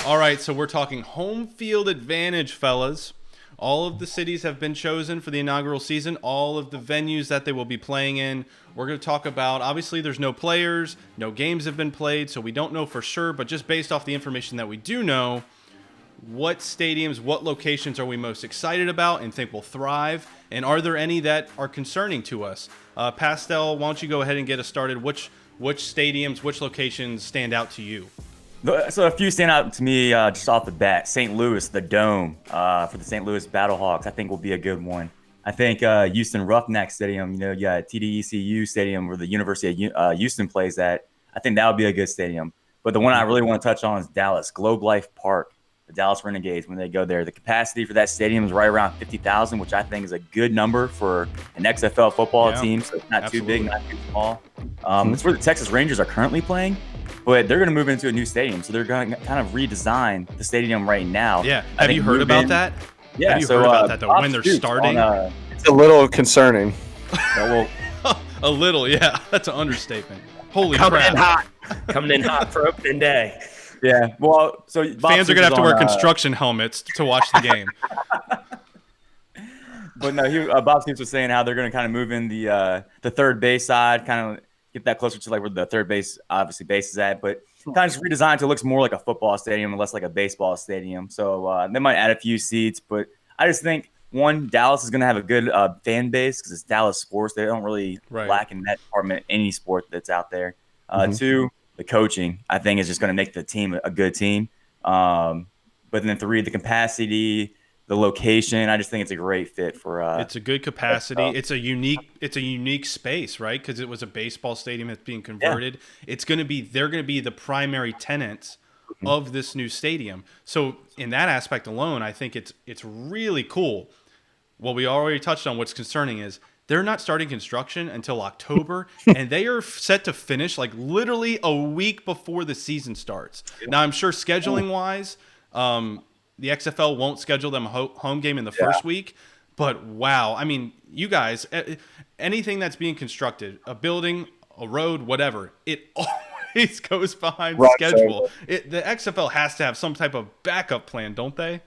All right, so we're talking home field advantage, fellas. All of the cities have been chosen for the inaugural season, all of the venues that they will be playing in. We're going to talk about, obviously, there's no players, no games have been played, so we don't know for sure, but just based off the information that we do know, what stadiums, what locations are we most excited about and think will thrive? And are there any that are concerning to us? Pastel, why don't you go ahead and get us started? Which stadiums, which locations stand out to you? So a few stand out to me just off the bat. St. Louis, the Dome for the St. Louis Battlehawks, I think will be a good one. I think Houston Roughneck Stadium, TDECU Stadium where the University of Houston plays at. I think that would be a good stadium. But the one I really want to touch on is Dallas, Globe Life Park, the Dallas Renegades when they go there. The capacity for that stadium is right around 50,000, which I think is a good number for an XFL football team. So it's not too big, not too small. It's where the Texas Rangers are currently playing. But they're going to move into a new stadium, so they're going to kind of redesign the stadium right now. Yeah, have you heard about that? Yeah, have you heard about that though? When they're starting, it's a little concerning. Well, a little, yeah. That's an understatement. Holy Coming crap! Coming in hot for opening day. Yeah, well, so fans are going to have to wear construction helmets to watch the game. But no, Bob Stoops was saying how they're going to kind of move in the third base side, kind of get that closer to like where the third base is at, but kind of just redesigned so it looks more like a football stadium and less like a baseball stadium. So they might add a few seats, but I just think one, Dallas is going to have a good fan base because it's Dallas sports. They don't really lack in that department any sport that's out there. Two, the coaching I think is just going to make the team a good team. But then three, the capacity, the location, I just think it's a great fit for. It's a good capacity. It's a unique space, right? Because it was a baseball stadium that's being converted. Yeah. They're going to be the primary tenants of this new stadium. So in that aspect alone, I think it's really cool. What we already touched on, what's concerning is they're not starting construction until October, and they are set to finish like literally a week before the season starts. Now I'm sure scheduling wise. The XFL won't schedule them a home game in the first week, but wow. I mean, you guys, anything that's being constructed, a building, a road, whatever, it always goes behind schedule. The XFL has to have some type of backup plan, don't they?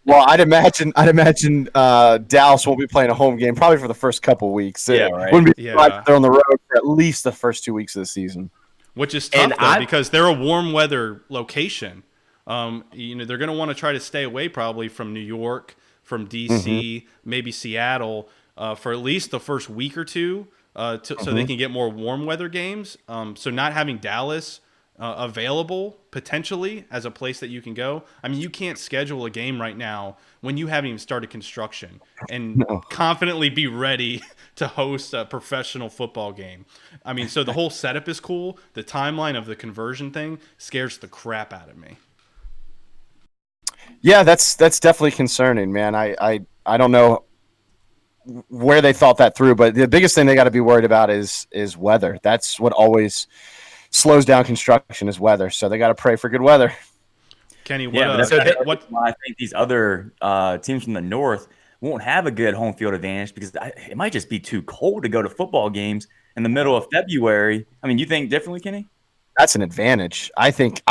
Well, I'd imagine Dallas won't be playing a home game probably for the first couple weeks. Yeah, right. Wouldn't be they're on the road for at least the first 2 weeks of the season. Which is tough, though, because they're a warm weather location. They're going to want to try to stay away probably from New York, from DC, maybe Seattle for at least the first week or two so they can get more warm weather games. So not having Dallas available potentially as a place that you can go. I mean, you can't schedule a game right now when you haven't even started construction and confidently be ready to host a professional football game. I mean, so the whole setup is cool. The timeline of the conversion thing scares the crap out of me. Yeah, that's definitely concerning, man. I don't know where they thought that through, but the biggest thing they got to be worried about is weather. That's what always slows down construction is weather. So they got to pray for good weather. Kenny, I think these other teams from the north won't have a good home field advantage because it might just be too cold to go to football games in the middle of February. I mean, you think differently, Kenny? That's an advantage. I think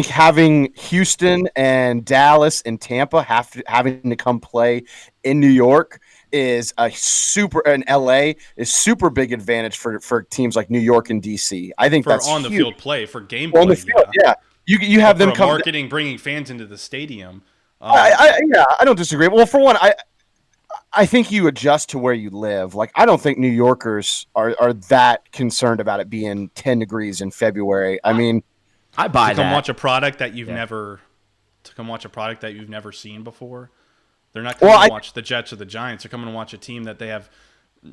having Houston and Dallas and Tampa having to come play in New York is and LA is super big advantage for teams like New York and DC. I think that's on the huge. field play for game play. On the field, yeah. You have them come marketing, bringing fans into the stadium. I don't disagree. Well, for one, I think you adjust to where you live. Like, I don't think New Yorkers are that concerned about it being 10 degrees in February. I mean, I buy that. Come watch a product that you've never seen before. They're not coming to watch the Jets or the Giants. They're coming to watch a team that they have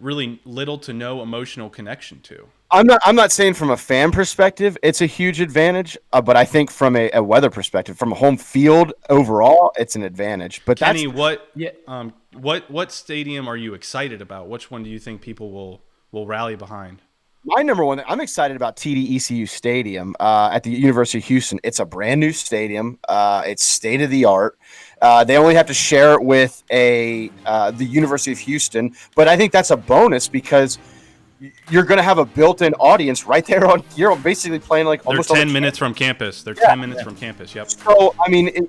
really little to no emotional connection to. I'm not saying from a fan perspective it's a huge advantage, but I think from a weather perspective, from a home field overall, it's an advantage. But Kenny, what stadium are you excited about? Which one do you think people will rally behind? My number one, I'm excited about TDECU Stadium at the University of Houston. It's a brand new stadium. It's state of the art. They only have to share it with the University of Houston, but I think that's a bonus because you're going to have a built-in audience right there on. You're basically playing like They're almost 10 minutes from campus. They're 10 minutes from campus. Yep. So I mean,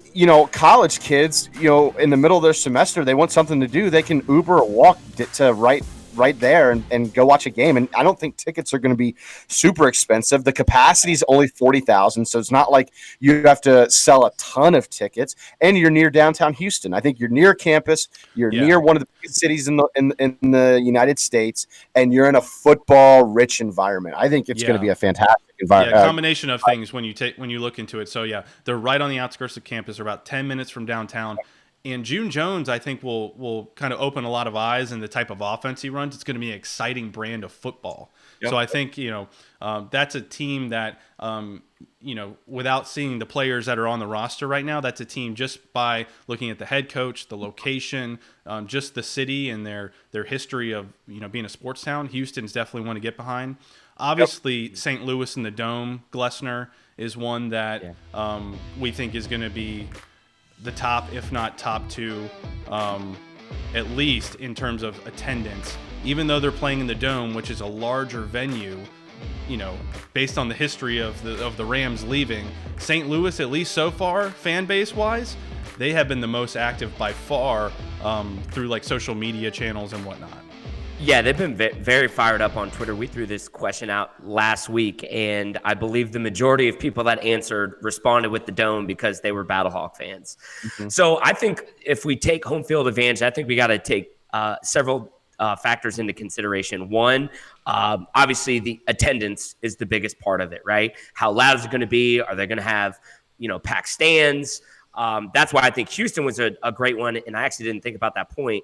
college kids, in the middle of their semester, they want something to do. They can Uber or walk to right there and go watch a game. And I don't think tickets are going to be super expensive. The capacity is only 40,000, so it's not like you have to sell a ton of tickets. And you're near downtown Houston. I think you're near campus. You're near one of the biggest cities in the United States, and you're in a football-rich environment. I think it's going to be a fantastic environment. Yeah, combination of things when you look into it. So yeah, they're right on the outskirts of campus. They're about 10 minutes from downtown. And June Jones, I think, will kind of open a lot of eyes in the type of offense he runs. It's going to be an exciting brand of football. Yep. So I think that's a team that without seeing the players that are on the roster right now, that's a team just by looking at the head coach, the location, just the city and their history of being a sports town. Houston's definitely one to get behind. Obviously, St. Louis in the Dome, Glessner is one that we think is going to be the top, if not top two, at least in terms of attendance. Even though they're playing in the Dome, which is a larger venue, based on the history of the Rams leaving, St. Louis, at least so far, fan base wise, they have been the most active by far through like social media channels and whatnot. Yeah, they've been very fired up on Twitter. We threw this question out last week, and I believe the majority of people that answered responded with the Dome because they were Battlehawk fans. Mm-hmm. So I think if we take home field advantage, I think we got to take several factors into consideration. One, obviously the attendance is the biggest part of it, right? How loud is it going to be? Are they going to have, packed stands? That's why I think Houston was a great one, and I actually didn't think about that point.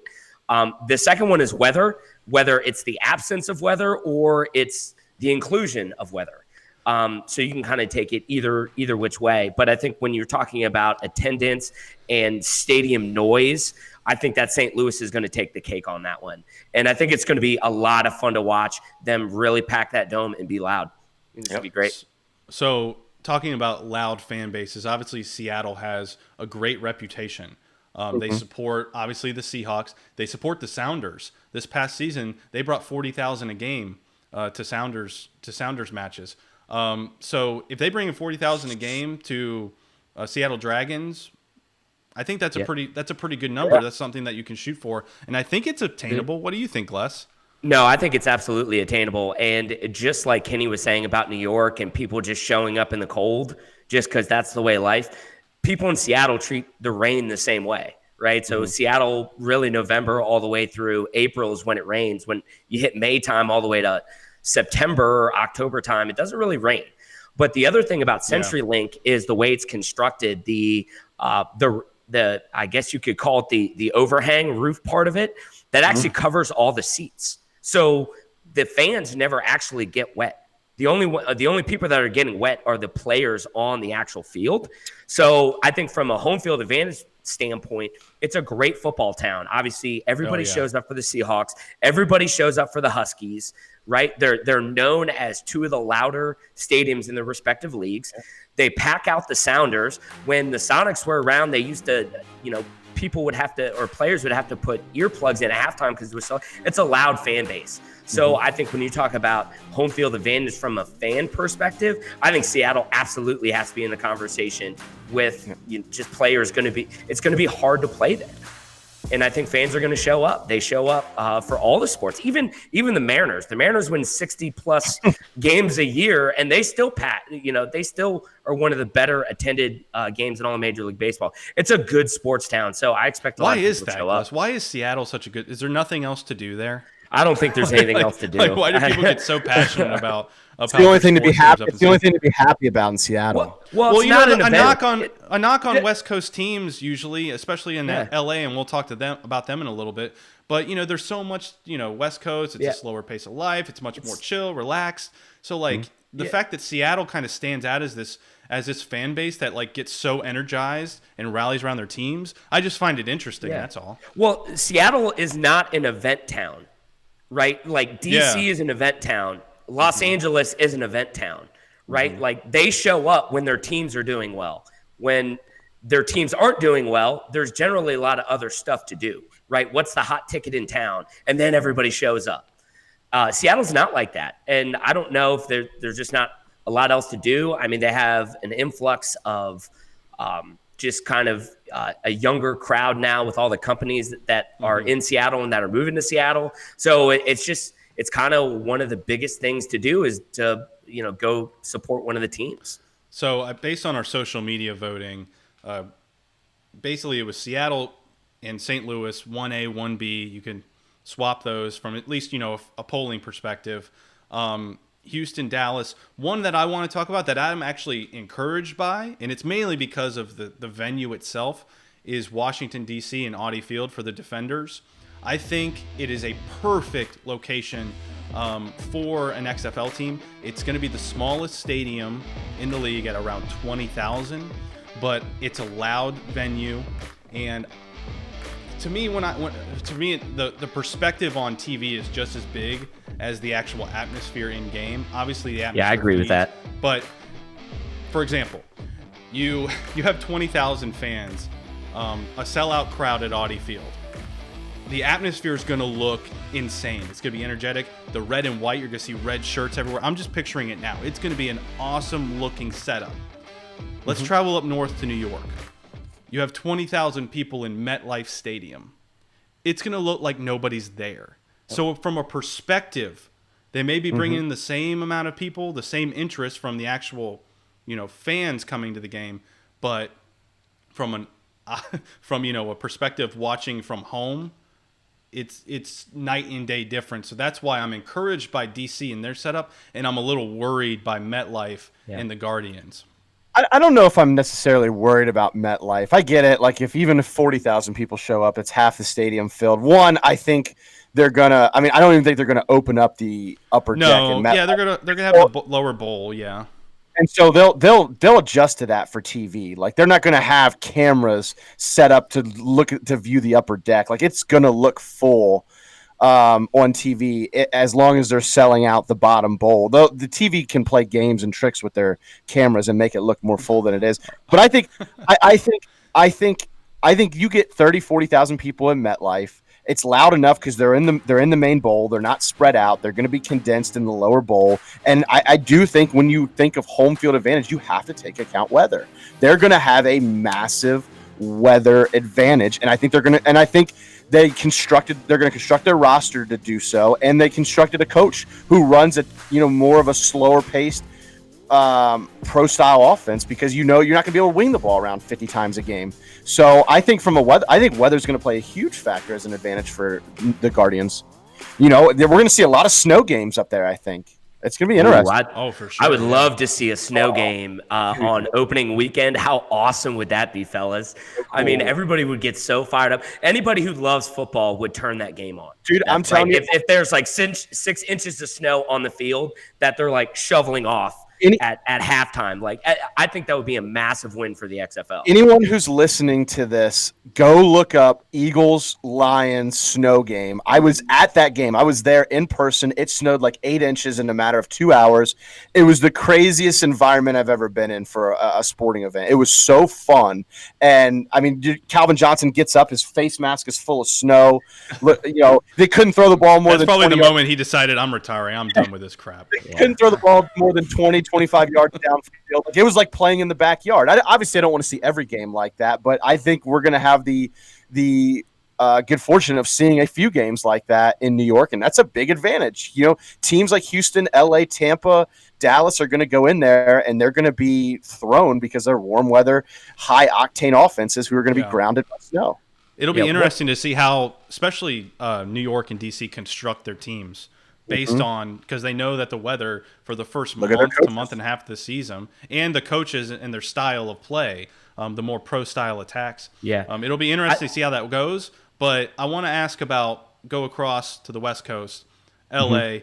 The second one is weather, whether it's the absence of weather or it's the inclusion of weather. So you can kind of take it either which way. But I think when you're talking about attendance and stadium noise, I think that St. Louis is going to take the cake on that one. And I think it's going to be a lot of fun to watch them really pack that dome and be loud. It's going to be great. So talking about loud fan bases, obviously Seattle has a great reputation. They support, obviously, the Seahawks. They support the Sounders. This past season, they brought 40,000 a game to Sounders matches. So if they bring in 40,000 a game to Seattle Dragons, I think that's a pretty good number. Yeah. That's something that you can shoot for, and I think it's attainable. Mm-hmm. What do you think, Les? No, I think it's absolutely attainable. And just like Kenny was saying about New York and people just showing up in the cold just because that's the way of life, people in Seattle treat the rain the same way, right? So Seattle, really November all the way through April is when it rains. When you hit May time all the way to September or October time, it doesn't really rain. But the other thing about CenturyLink is the way it's constructed, the I guess you could call it the overhang roof part of it that actually covers all the seats. So the fans never actually get wet. The only people that are getting wet are the players on the actual field. So I think from a home field advantage standpoint, it's a great football town. Obviously, everybody shows up for the Seahawks. Everybody shows up for the Huskies, right? They're known as two of the louder stadiums in their respective leagues. They pack out the Sounders. When the Sonics were around, they used to, people would have to, or players would have to put earplugs in at halftime because it's a loud fan base. So I think when you talk about home field advantage from a fan perspective, I think Seattle absolutely has to be in the conversation with just players. It's going to be hard to play there. And I think fans are going to show up. They show up for all the sports, even the Mariners. The Mariners win 60-plus games a year, and they still they still are one of the better attended games in all of Major League Baseball. It's a good sports town, so I expect a lot of people to show up. Why is Seattle such a good – is there nothing else to do there? I don't think there's anything else to do. Why do people get so passionate about it's the only thing to be happy. It's the only thing to be happy about in Seattle. Well, a knock on West Coast teams usually, especially in LA, and we'll talk to them about them in a little bit. But there's so much, West Coast. It's a slower pace of life. It's much more chill, relaxed. So the fact that Seattle kind of stands out as this fan base that gets so energized and rallies around their teams, I just find it interesting. That's all. Well, Seattle is not an event town. Right? Like DC is an event town. Los Angeles is an event town, right? Like they show up when their teams are doing well. When their teams aren't doing well, there's generally a lot of other stuff to do, right? What's the hot ticket in town? And then everybody shows up. Seattle's not like that. And I don't know if there's just not a lot else to do. I mean, they have an influx of just kind of a younger crowd now with all the companies that are in Seattle and that are moving to Seattle. So it's kind of one of the biggest things to do is to, go support one of the teams. So based on our social media voting, basically it was Seattle and St. Louis, 1A, 1B. You can swap those from at least, a polling perspective. Houston, Dallas. One that I want to talk about that I'm actually encouraged by, and it's mainly because of the venue itself, is Washington, D.C. and Audi Field for the Defenders. I think it is a perfect location for an XFL team. It's going to be the smallest stadium in the league at around 20,000, but it's a loud venue. And to me, the perspective on TV is just as big as the actual atmosphere in game. Obviously, the atmosphere. Yeah, I agree with that. But for example, you have 20,000 fans, a sellout crowd at Audi Field. The atmosphere is going to look insane. It's going to be energetic. The red and white, you're going to see red shirts everywhere. I'm just picturing it now. It's going to be an awesome looking setup. Let's travel up north to New York. You have 20,000 people in MetLife Stadium. It's going to look like nobody's there. So from a perspective, they may be bringing in the same amount of people, the same interest from the actual, fans coming to the game, but from a perspective watching from home, it's night and day difference. So that's why I'm encouraged by DC and their setup, and I'm a little worried by MetLife and the Guardians. I don't know if I'm necessarily worried about MetLife. I get it. Like even if 40,000 people show up, it's half the stadium filled. One, I think they're gonna. I mean, I don't even think they're gonna open up the upper deck. In MetLife. Yeah, they're gonna have a lower bowl. Yeah. And so they'll adjust to that for TV. Like they're not going to have cameras set up to view the upper deck. Like it's going to look full on TV as long as they're selling out the bottom bowl. The TV can play games and tricks with their cameras and make it look more full than it is. But I think you get 30, 40,000 people in MetLife. It's loud enough because they're in the main bowl. They're not spread out. They're going to be condensed in the lower bowl. And I do think when you think of home field advantage, you have to take account weather. They're going to have a massive weather advantage, and I think they're going to construct their roster to do so, and they constructed a coach who runs more of a slower paced pro style offense because you're not going to be able to wing the ball around 50 times a game. So I think weather's going to play a huge factor as an advantage for the Guardians. We're going to see a lot of snow games up there. I think it's going to be interesting. For sure. I would love to see a snow game on opening weekend. How awesome would that be, fellas? Cool. I mean, everybody would get so fired up. Anybody who loves football would turn that game on. Dude, I'm telling you. If there's like 6 inches of snow on the field that they're like shoveling off at halftime, like I think that would be a massive win for the XFL. Anyone who's listening to this, go look up Eagles-Lions snow game. I was at that game. I was there in person. It snowed like 8 inches in a matter of 2 hours. It was the craziest environment I've ever been in for a sporting event. It was so fun. And I mean, Calvin Johnson gets up, his face mask is full of snow. They couldn't throw the ball more than 20 yards. That's probably the moment he decided, I'm retiring. I'm done with this crap. They couldn't throw the ball more than 25 yards downfield. Like, it was like playing in the backyard. Obviously, I don't want to see every game like that, but I think we're going to have the good fortune of seeing a few games like that in New York, and that's a big advantage. Teams like Houston, LA, Tampa, Dallas are going to go in there, and they're going to be thrown because they're warm weather, high octane offenses who are going to be grounded by snow. It'll be interesting to see how, especially New York and DC, construct their teams based on, because they know that the weather for the first month to month and a half of the season, and the coaches and their style of play, the more pro style attacks. It'll be interesting to see how that goes. But I want to go across to the West Coast, LA.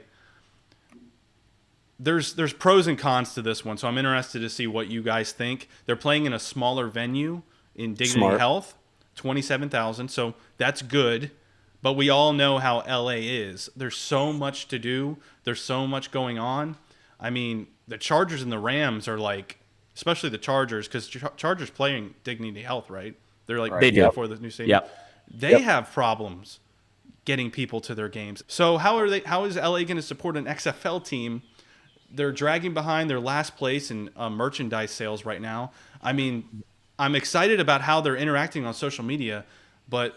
There's pros and cons to this one, so I'm interested to see what you guys think. They're playing in a smaller venue in Dignity Health, 27,000, so that's good. But we all know how LA is. There's so much to do. There's so much going on. I mean, the Chargers and the Rams are like, especially the Chargers, because Chargers playing Dignity Health, right? They're like they do for the new stadium. They have problems getting people to their games. So how is LA going to support an XFL team? They're dragging behind their last place in merchandise sales right now. I mean, I'm excited about how they're interacting on social media, but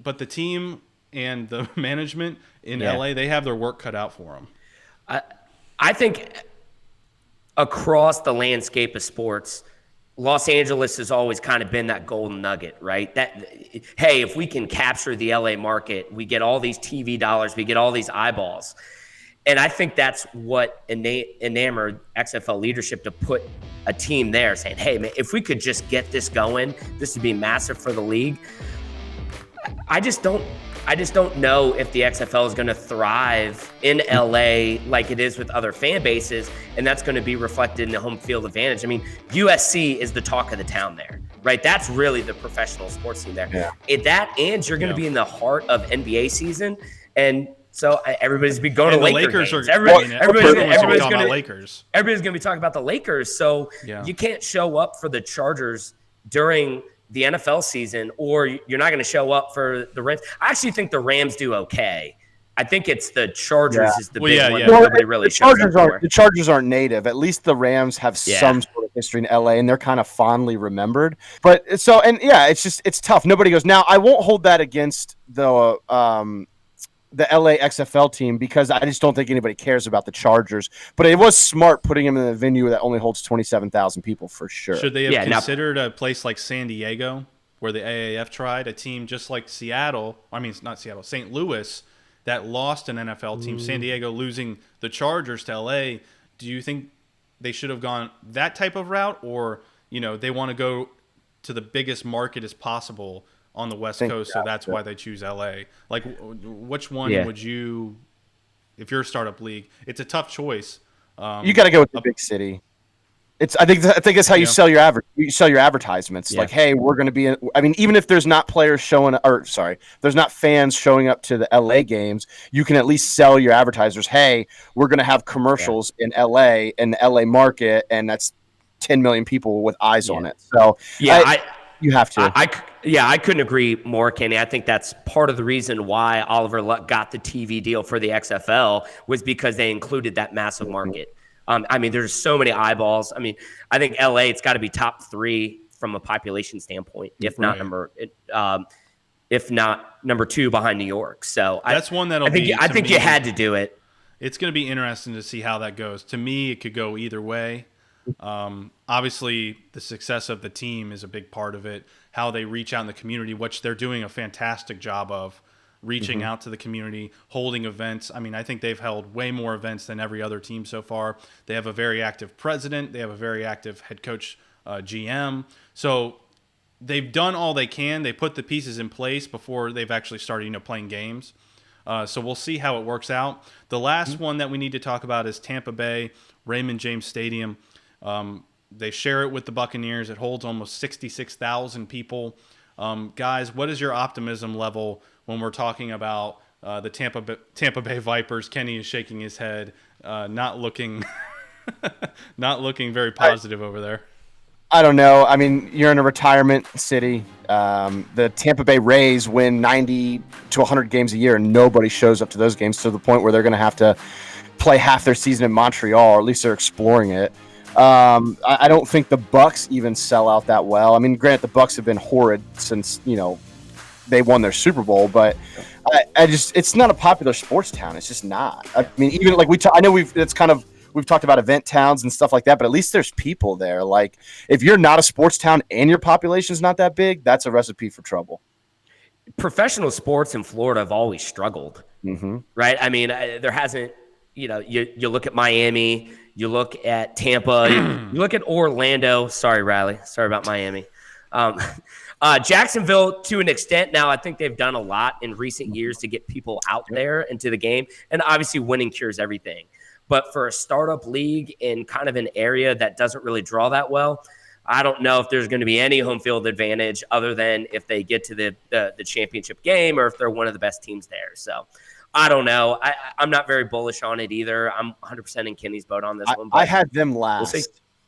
the team and the management in LA, they have their work cut out for them. I think across the landscape of sports, Los Angeles has always kind of been that golden nugget, right? That, hey, if we can capture the LA market, we get all these TV dollars, we get all these eyeballs. And I think that's what enamored XFL leadership to put a team there saying, hey, man, if we could just get this going, this would be massive for the league. I just don't know if the XFL is going to thrive in LA like it is with other fan bases, and that's going to be reflected in the home field advantage. I mean, USC is the talk of the town there, right? That's really the professional sports team there. Yeah. And you're going to be in the heart of NBA season, and so everybody's be going to Lakers games. Everybody's going to be talking about the Lakers. So you can't show up for the Chargers during the NFL season, or you're not going to show up for the Rams. I actually think the Rams do okay. I think it's the Chargers is the big one. Well, nobody really the Chargers aren't native. At least the Rams have some sort of history in LA, and they're kind of fondly remembered. But it's tough. Nobody goes. Now, I won't hold that against the LA XFL team, because I just don't think anybody cares about the Chargers. But it was smart putting them in a venue that only holds 27,000 people for sure. Should they have considered a place like San Diego, where the AAF tried, a team just like St. Louis, that lost an NFL team, San Diego losing the Chargers to LA? Do you think they should have gone that type of route, or they want to go to the biggest market as possible on the West Coast, so that's why they choose LA? Like, which one would you, if you're a startup league? It's a tough choice. You got to go with the big city. I think that's how you sell your advertisements. Yeah. Like, hey, we're going to be even if there's not there's not fans showing up to the LA games, you can at least sell your advertisers, hey, we're going to have commercials in LA, in the LA market, and that's 10 million people with eyes on it. So you have to. I couldn't agree more, Kenny. I think that's part of the reason why Oliver Luck got the TV deal for the XFL, was because they included that massive market. There's so many eyeballs. I think LA, it's got to be top 3 from a population standpoint, if not number 2 behind New York. So that's one I think you had to do it. It's going to be interesting to see how that goes. To me, it could go either way. Obviously, the success of the team is a big part of it. How they reach out in the community, which they're doing a fantastic job of, reaching out to the community, holding events. I think they've held way more events than every other team so far. They have a very active president. They have a very active head coach, GM. So they've done all they can. They put the pieces in place before they've actually started, playing games. So we'll see how it works out. The last one that we need to talk about is Tampa Bay, Raymond James Stadium. They share it with the Buccaneers. It holds almost 66,000 people. Guys, what is your optimism level when we're talking about the Tampa Bay Vipers? Kenny is shaking his head, not looking very positive over there. I don't know. You're in a retirement city. The Tampa Bay Rays win 90 to 100 games a year, and nobody shows up to those games, to the point where they're going to have to play half their season in Montreal, or at least they're exploring it. I don't think the Bucks even sell out that well. Granted, the Bucks have been horrid since they won their Super Bowl, but it's not a popular sports town. It's just not. Even like we've talked about event towns and stuff like that, but at least there's people there. Like, if you're not a sports town and your population's not that big, that's a recipe for trouble. Professional sports in Florida have always struggled, right? There hasn't. You look at Miami. You look at Tampa, you look at Orlando. Sorry, Riley. Sorry about Miami. Jacksonville, to an extent. Now, I think they've done a lot in recent years to get people out there into the game. And obviously, winning cures everything. But for a startup league in kind of an area that doesn't really draw that well, I don't know if there's going to be any home field advantage other than if they get to the championship game, or if they're one of the best teams there. So I don't know. I'm not very bullish on it either. I'm 100% in Kenny's boat on this one. I had them last. We'll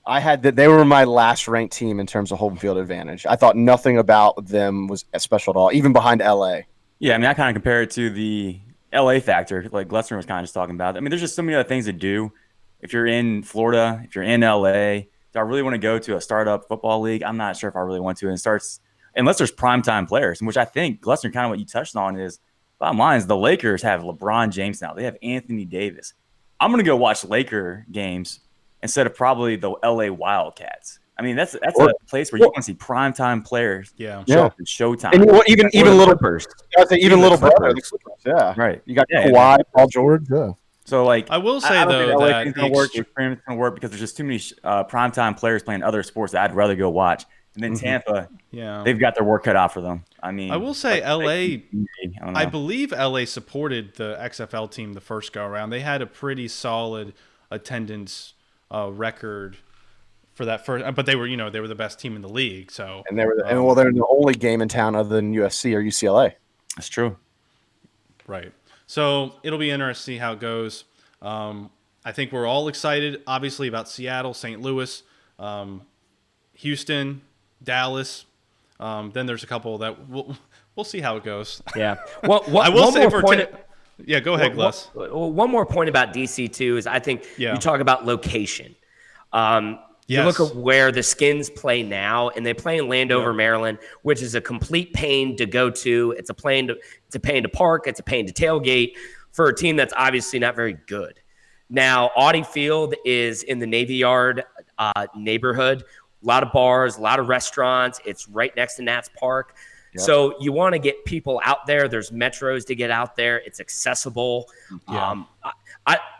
I had that. They were my last ranked team in terms of home field advantage. I thought nothing about them was special at all, even behind LA. Yeah, I mean, I kind of compare it to the LA factor, like Glessner was kind of just talking about. I mean, there's just so many other things to do. If you're in Florida, if you're in LA, do I really want to go to a startup football league? I'm not sure if I really want to. And it starts, unless there's primetime players, which I think Glessner, kind of what you touched on is, bottom line is the Lakers have LeBron James now. They have Anthony Davis. I'm going to go watch Laker games instead of probably the LA Wildcats. I mean, that's a place where you want to see primetime players show up in Showtime. And even little Clippers. Even little brother, the Clippers. Yeah, right. You got Kawhi, Paul George. Yeah. So, like, I will say, I don't though, think LA that thing's gonna work. The experiment is going to work because there's just too many primetime players playing other sports that I'd rather go watch. And then Tampa, they've got their work cut out for them. I mean, I will say like, LA, I believe LA supported the XFL team the first go around. They had a pretty solid attendance record for that first, but they were the best team in the league. So and they're the only game in town other than USC or UCLA. That's true. Right. So it'll be interesting to see how it goes. I think we're all excited, obviously, about Seattle, St. Louis, Houston, Dallas. Then there's a couple that we'll see how it goes. Yeah. Well, I will say go ahead, Gless. One more point about DC too is I think you talk about location. You look at where the Skins play now, and they play in Landover, Maryland, which is a complete pain to go to. It's a pain to park. It's a pain to tailgate for a team that's obviously not very good. Now, Audi Field is in the Navy Yard neighborhood. A lot of bars, a lot of restaurants. It's right next to Nats Park. Yep. So you want to get people out there. There's metros to get out there. It's accessible. Yeah.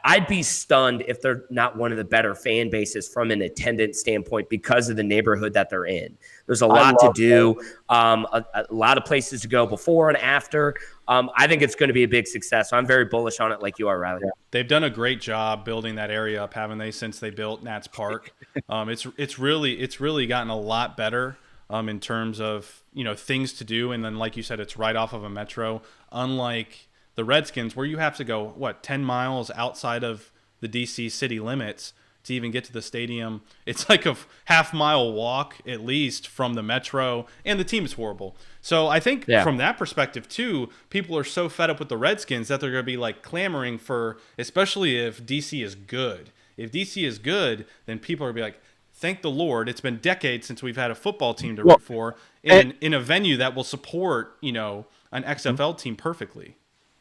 I'd be stunned if they're not one of the better fan bases from an attendance standpoint because of the neighborhood that they're in. There's a lot to do, a lot of places to go before and after. I think it's going to be a big success. So I'm very bullish on it like you are, Riley. Yeah. They've done a great job building that area up, haven't they, since they built Nats Park? It's really gotten a lot better in terms of, things to do. And then, like you said, it's right off of a metro, unlike the Redskins, where you have to go, 10 miles outside of the D.C. city limits to even get to the stadium. It's like a half-mile walk, at least, from the metro, and the team is horrible. So I think from that perspective, too, people are so fed up with the Redskins that they're going to be, clamoring for, especially if D.C. is good. If D.C. is good, then people are going to be like, thank the Lord, it's been decades since we've had a football team to root for in a venue that will support, an XFL team perfectly.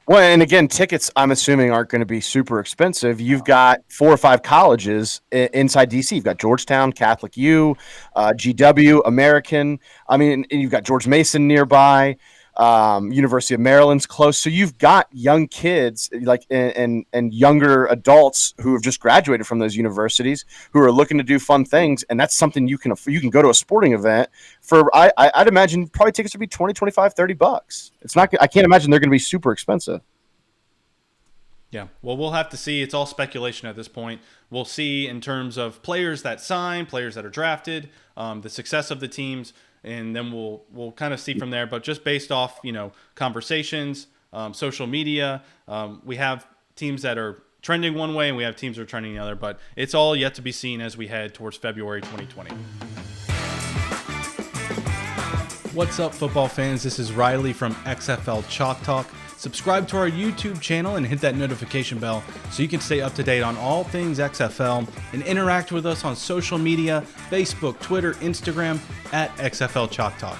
Well, and again, tickets, I'm assuming, aren't going to be super expensive. You've got 4 or 5 colleges inside D.C. You've got Georgetown, Catholic U, GW, American. I mean, you've got George Mason nearby. University of Maryland's close. So you've got young kids and younger adults who have just graduated from those universities who are looking to do fun things. And that's something you can go to a sporting event for. I'd imagine probably tickets would be $20, $25, $30. It's not, I can't imagine they're going to be super expensive. Yeah, well, we'll have to see. It's all speculation at this point. We'll see in terms of players that sign, players that are drafted, the success of the teams, and then we'll kind of see from there. But just based off, conversations, social media, we have teams that are trending one way and we have teams that are trending the other. But it's all yet to be seen as we head towards February 2020. What's up, football fans? This is Riley from XFL Chalk Talk. Subscribe to our YouTube channel and hit that notification bell so you can stay up to date on all things XFL and interact with us on social media, Facebook, Twitter, Instagram at XFL Chalk Talk.